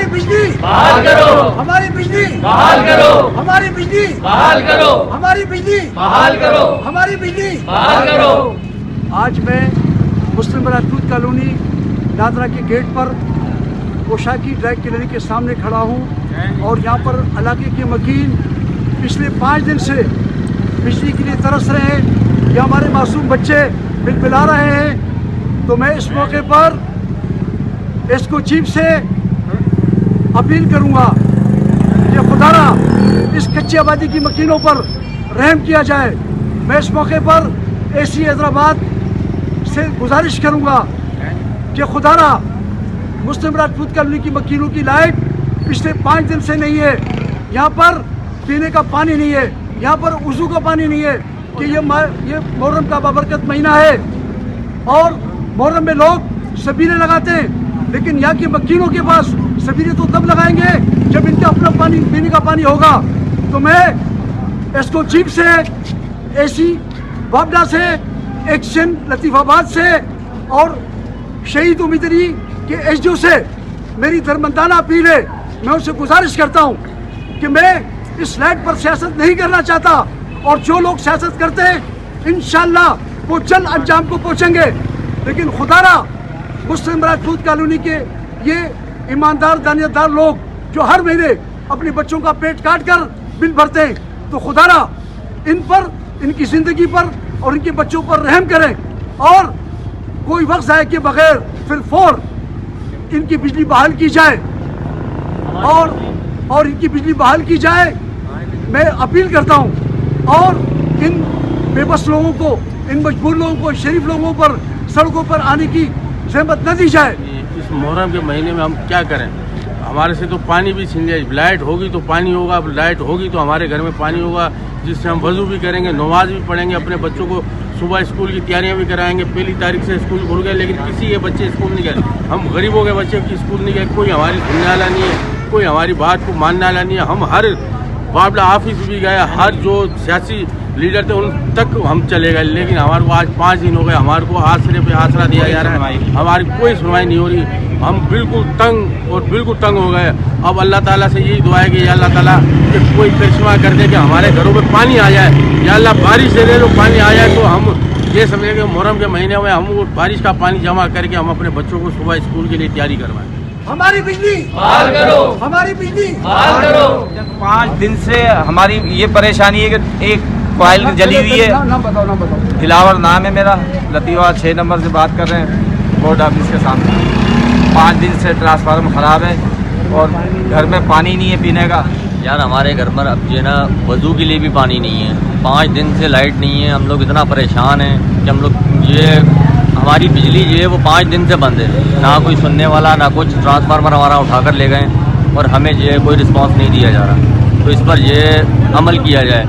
हमारी बिजली बहाल करो, हमारी बिजली बहाल करो, हमारी बिजली बहाल करो, हमारी बिजली बहाल करो, हमारी बिजली बहाल करो। आज मैं मुस्लिम राजपूत कॉलोनी दादरा के गेट पर पोशाकी ड्राई क्लीनिक के सामने खड़ा हूँ और यहाँ पर इलाके के मकीन पिछले 5 दिन से बिजली के लिए तरस रहे हैं। ये हमारे मासूम बच्चे बिलबिला रहे हैं। तो मैं इस मौके पर इसको चीफ से अपील करूँगा कि खुदारा इस कच्ची आबादी की मकीनों पर रहम किया जाए। मैं इस मौके पर एसी हैदराबाद से गुजारिश करूँगा कि खुदारा मुस्लिम राजपूत कॉलोनी की मकीनों की लाइट पिछले 5 दिन से नहीं है। यहाँ पर पीने का पानी नहीं है, यहाँ पर वज़ू का पानी नहीं है कि ये मुहर्रम का बाबरकत महीना है और मुहर्रम में लोग सबीरे लगाते हैं, लेकिन यहाँ के मकीनों के पास सबीरे तो तब लगाएंगे जब इनका अपना पानी पीने का पानी होगा। तो मैं इसको चीफ से, एसी वापडा से, एक्शन लतीफ़ाबाद से और शहीद उम्मीदरी के एसडीओ से मेरी धर्मंदाना अपील है। मैं उनसे गुजारिश करता हूँ कि मैं इस लाइट पर सियासत नहीं करना चाहता और जो लोग सियासत करते हैं इंशाअल्लाह वो जल्द अंजाम को पहुँचेंगे। लेकिन खुदारा मुस्लिम राजपूत कॉलोनी के ये ईमानदार दानियादार लोग जो हर महीने अपने बच्चों का पेट काट कर बिल भरते हैं, तो खुदारा इन पर, इनकी ज़िंदगी पर और इनके बच्चों पर रहम करें और कोई वक्त ज़ाया के बगैर फिर फौर इनकी बिजली बहाल की जाए और इनकी बिजली बहाल की जाए। मैं अपील करता हूँ और इन बेबस लोगों को, इन मजबूर लोगों को, शरीफ लोगों पर सड़कों पर आने की ज़हमत न दी जाए। इस मुहर्रम के महीने में हम क्या करें? हमारे से तो पानी भी छीन जाए। लाइट होगी तो पानी होगा, लाइट होगी तो हमारे घर में पानी होगा जिससे हम वज़ू भी करेंगे, नमाज भी पढ़ेंगे, अपने बच्चों को सुबह स्कूल की तैयारियां भी कराएंगे। 1 तारीख से स्कूल खुल गए लेकिन किसी के बच्चे स्कूल नहीं गए। हम गरीबों के बच्चे की स्कूल नहीं गए। कोई हमारी सुनने वाला नहीं है, कोई हमारी बात को मानने वाला नहीं है। हम हर वापडा ऑफिस भी गए, हर जो सियासी लीडर थे उन तक हम चले गए, लेकिन हमारे को आज 5 दिन हो गए। हमारे को आसरे पे आसरा दिया जा रहा है, हमारी कोई सुनवाई नहीं हो रही। हम बिल्कुल तंग हो गए। अब अल्लाह ताला से यही दुआ है कि या अल्लाह ताला कि कोई करिश्मा कर दे कि हमारे घरों में पानी आ जाए। या अल्लाह बारिश दे दे तो पानी आ जाए, तो हम ये समझें कि मुहर्रम के महीने में हम वो बारिश का पानी जमा करके हम अपने बच्चों को सुबह स्कूल के लिए तैयारी करवाएं। हमारी बिजली बहाल करो, हमारी बिजली बहाल करो। 5 दिन से हमारी ये परेशानी है कि एक कॉइल जली हुई है। नाम बताओ। दिलावर नाम है मेरा, लतीवा 6 नंबर से बात कर रहे हैं, बोर्ड ऑफिस के सामने। 5 दिन से ट्रांसफार्मर ख़राब है और घर में पानी नहीं है पीने का। यार हमारे घर में अब जो है ना वज़ू के लिए भी पानी नहीं है। 5 दिन से लाइट नहीं है। हम लोग इतना परेशान हैं कि हम लोग ये हमारी बिजली जो है वो 5 दिन से बंद है। ना कोई सुनने वाला, ना कुछ। ट्रांसफार्मर हमारा उठाकर ले गए और हमें जो है कोई रिस्पांस नहीं दिया जा रहा। तो इस पर ये अमल किया जाए।